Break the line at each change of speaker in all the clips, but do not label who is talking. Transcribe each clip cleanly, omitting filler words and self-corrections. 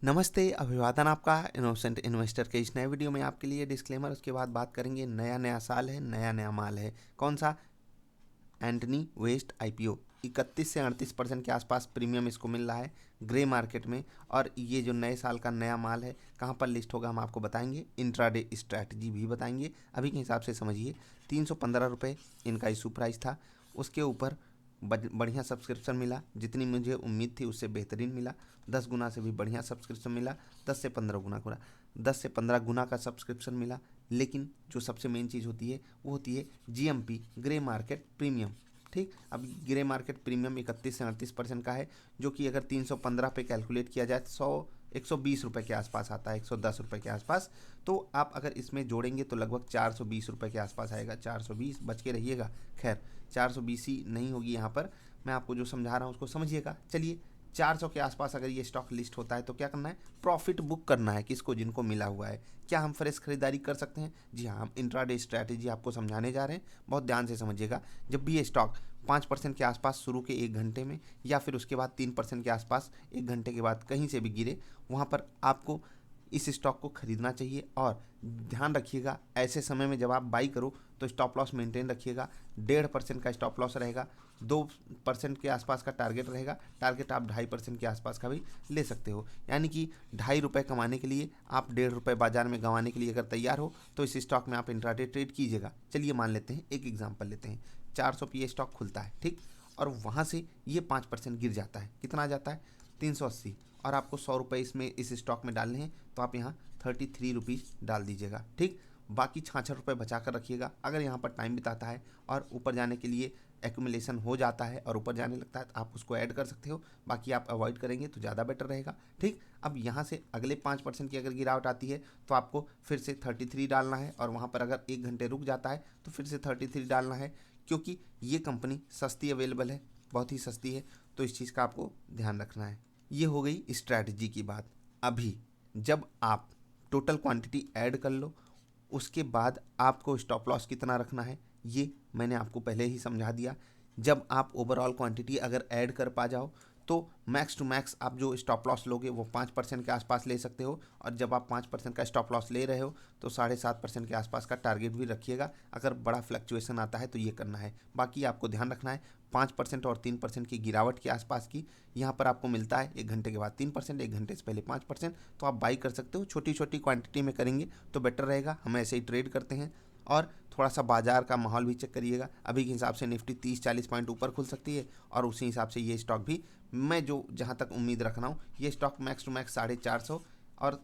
नमस्ते, अभिवादन आपका इनोसेंट इन्वेस्टर के इस नए वीडियो में आपके लिए डिस्क्लेमर। उसके बाद बात करेंगे। नया साल है, नया माल है। कौन सा? एंटनी वेस्ट आईपीओ 31 से 38% के आसपास प्रीमियम इसको मिल रहा है ग्रे मार्केट में। और ये जो नए साल का नया माल है कहाँ पर लिस्ट होगा हम आपको बताएंगे, इंट्राडे स्ट्रैटेजी भी बताएंगे। अभी के हिसाब से समझिए 315 रुपये इनका इशू प्राइस था। उसके ऊपर बढ़िया सब्सक्रिप्शन मिला, जितनी मुझे उम्मीद थी उससे बेहतरीन मिला। 10 गुना से भी बढ़िया सब्सक्रिप्शन मिला, 10 से 15 गुना का 10 से 15 गुना का सब्सक्रिप्शन मिला। लेकिन जो सबसे मेन चीज़ होती है वो होती है जीएमपी, ग्रे मार्केट प्रीमियम। ठीक, अब ग्रे मार्केट प्रीमियम 31 से 38% का है, जो कि अगर 315 पे कैलकुलेट किया जाए 120 रुपये के आसपास आता है, 110 रुपये के आसपास। तो आप अगर इसमें जोड़ेंगे तो लगभग 420 रुपये के आसपास आएगा। 420 बच के रहिएगा। खैर 420 ही नहीं होगी यहाँ पर, मैं आपको जो समझा रहा हूँ उसको समझिएगा। चलिए 400 के आसपास अगर ये स्टॉक लिस्ट होता है तो क्या करना है? प्रॉफिट बुक करना है। किसको? जिनको मिला हुआ है। क्या हम फ्रेश खरीदारी कर सकते हैं? जी हाँ, हम इंट्राडे स्ट्रैटेजी आपको समझाने जा रहे हैं, बहुत ध्यान से समझिएगा। जब भी ये स्टॉक 5% के आसपास शुरू के 1 घंटे में या फिर उसके बाद 3% के आसपास 1 घंटे के बाद कहीं से भी गिरे, वहाँ पर आपको इस स्टॉक को खरीदना चाहिए। और ध्यान रखिएगा, ऐसे समय में जब आप बाई करो तो स्टॉप लॉस मेंटेन रखिएगा। 1.5% का स्टॉप लॉस रहेगा, 2% के आसपास का टारगेट रहेगा। टारगेट आप 2.5% के आसपास का भी ले सकते हो। यानी कि 2.5 रुपये कमाने के लिए आप 1.5 रुपये बाजार में गंवाने के लिए अगर तैयार हो तो इस स्टॉक में आप इंट्राडे ट्रेड कीजिएगा। चलिए मान लेते हैं, एक एग्जाम्पल लेते हैं। 400 पे ये स्टॉक खुलता है, ठीक, और वहाँ से ये 5% गिर जाता है। कितना आ जाता है? 380। और आपको 100 रुपये इसमें इस स्टॉक में डालने हैं तो आप यहाँ 33 रुपीज़ डाल दीजिएगा। ठीक, बाकी 66 रुपये बचा कर रखिएगा। अगर यहाँ पर टाइम बिताता है और ऊपर जाने के लिए एक्यूमुलेशन हो जाता है और ऊपर जाने लगता है तो आप उसको ऐड कर सकते हो। बाकी आप अवॉइड करेंगे तो ज़्यादा बेटर रहेगा। ठीक, अब यहाँ से अगले 5% की अगर गिरावट आती है तो आपको फिर से 33 डालना है, और वहाँ पर अगर 1 घंटे रुक जाता है तो फिर से 33 डालना है, क्योंकि ये कंपनी सस्ती अवेलेबल है, बहुत ही सस्ती है। तो इस चीज़ का आपको ध्यान रखना है। ये हो गई स्ट्रैटेजी की बात। अभी जब आप टोटल क्वांटिटी ऐड कर लो, उसके बाद आपको स्टॉप लॉस कितना रखना है ये मैंने आपको पहले ही समझा दिया। जब आप ओवरऑल क्वांटिटी अगर ऐड कर पा जाओ तो मैक्स टू मैक्स आप जो स्टॉप लॉस लोगे वो 5% के आसपास ले सकते हो। और जब आप 5% का स्टॉप लॉस ले रहे हो तो 7.5% के आसपास का टारगेट भी रखिएगा। अगर बड़ा फ्लक्चुएशन आता है तो ये करना है। बाकी आपको ध्यान रखना है 5% और 3% की गिरावट के आसपास की यहाँ पर आपको मिलता है। 1 घंटे के बाद 3%, 1 घंटे से पहले 5%, तो आप बाई कर सकते हो। छोटी छोटी क्वांटिटी में करेंगे तो बेटर रहेगा। हम ऐसे ही ट्रेड करते हैं। और थोड़ा सा बाजार का माहौल भी चेक करिएगा। अभी के हिसाब से निफ्टी 30-40 पॉइंट ऊपर खुल सकती है, और उसी हिसाब से ये स्टॉक भी, मैं जो जहाँ तक उम्मीद रख रहा हूँ, ये स्टॉक मैक्स टू मैक्स 450 और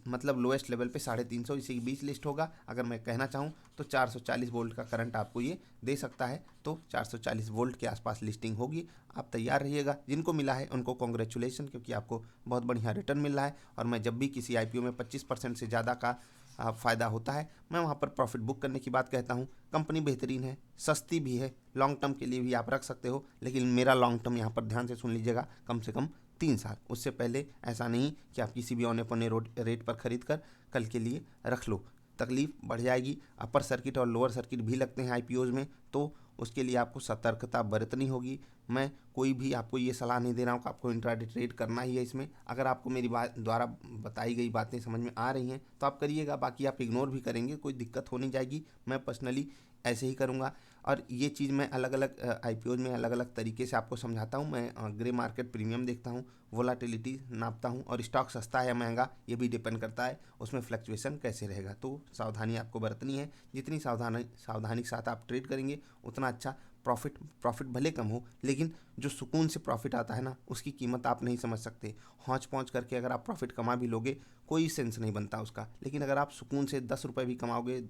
मतलब लोएस्ट लेवल पे 350 इसी के बीच लिस्ट होगा। अगर मैं कहना चाहूँ तो 440 वोल्ट का करंट आपको ये दे सकता है, तो 440 वोल्ट के आसपास लिस्टिंग होगी। आप तैयार रहिएगा। जिनको मिला है उनको कॉन्ग्रेचुलेशन, क्योंकि आपको बहुत बढ़िया रिटर्न मिल रहा है। और मैं जब भी किसी आईपीओ में 25% से ज़्यादा का फ़ायदा होता है, मैं वहाँ पर प्रॉफिट बुक करने की बात कहता हूँ। कंपनी बेहतरीन है, सस्ती भी है, लॉन्ग टर्म के लिए भी आप रख सकते हो। लेकिन मेरा लॉन्ग टर्म यहाँ पर ध्यान से सुन लीजिएगा, कम से कम 3 साल। उससे पहले ऐसा नहीं कि आप किसी भी औने पौने रेट पर खरीद कर कल के लिए रख लो, तकलीफ बढ़ जाएगी। अपर सर्किट और लोअर सर्किट भी लगते हैं आईपीओज़ में, तो उसके लिए आपको सतर्कता बरतनी होगी। मैं कोई भी आपको ये सलाह नहीं दे रहा हूँ कि आपको इंट्राडे ट्रेड करना ही है इसमें। अगर आपको मेरी बात द्वारा बताई गई बातें समझ में आ रही हैं तो आप करिएगा, बाकी आप इग्नोर भी करेंगे कोई दिक्कत हो नहीं जाएगी। मैं पर्सनली ऐसे ही करूँगा। और ये चीज़ मैं अलग अलग आईपीओज़ में अलग अलग तरीके से आपको समझाता हूँ। मैं ग्रे मार्केट प्रीमियम देखता हूँ, वोलाटिलिटी नापता हूँ, और स्टॉक सस्ता है या महंगा ये भी डिपेंड करता है उसमें फ्लक्चुएशन कैसे रहेगा। तो सावधानी आपको बरतनी है। जितनी सावधानी के साथ आप ट्रेड करेंगे उतना अच्छा प्रॉफिट भले कम हो, लेकिन जो सुकून से प्रॉफिट आता है ना, उसकी कीमत आप नहीं समझ सकते। हौच पौच करके अगर आप प्रॉफिट कमा भी लोगे कोई सेंस नहीं बनता उसका, लेकिन अगर आप सुकून से 10 रुपये भी कमाओगे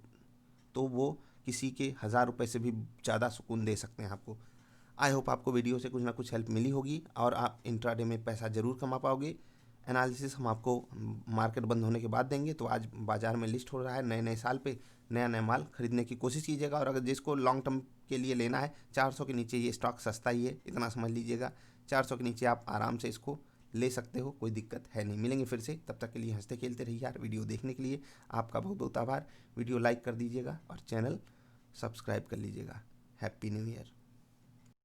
तो वो किसी के 1000 रुपये से भी ज़्यादा सुकून दे सकते हैं आपको। आई होप आपको वीडियो से कुछ ना कुछ हेल्प मिली होगी और आप इंट्राडे में पैसा ज़रूर कमा पाओगे। एनालिसिस हम आपको मार्केट बंद होने के बाद देंगे। तो आज बाज़ार में लिस्ट हो रहा है, नए नए साल पे नया नया माल खरीदने की कोशिश कीजिएगा। और अगर जिसको लॉन्ग टर्म के लिए लेना है, 400 के नीचे ये स्टॉक सस्ता ही है, इतना समझ लीजिएगा। 400 के नीचे आप आराम से इसको ले सकते हो, कोई दिक्कत है नहीं। मिलेंगे फिर से, तब तक के लिए हंसते खेलते रहिए यार। वीडियो देखने के लिए आपका बहुत बहुत आभार। वीडियो लाइक कर दीजिएगा और चैनल सब्सक्राइब कर लीजिएगा। Happy new year.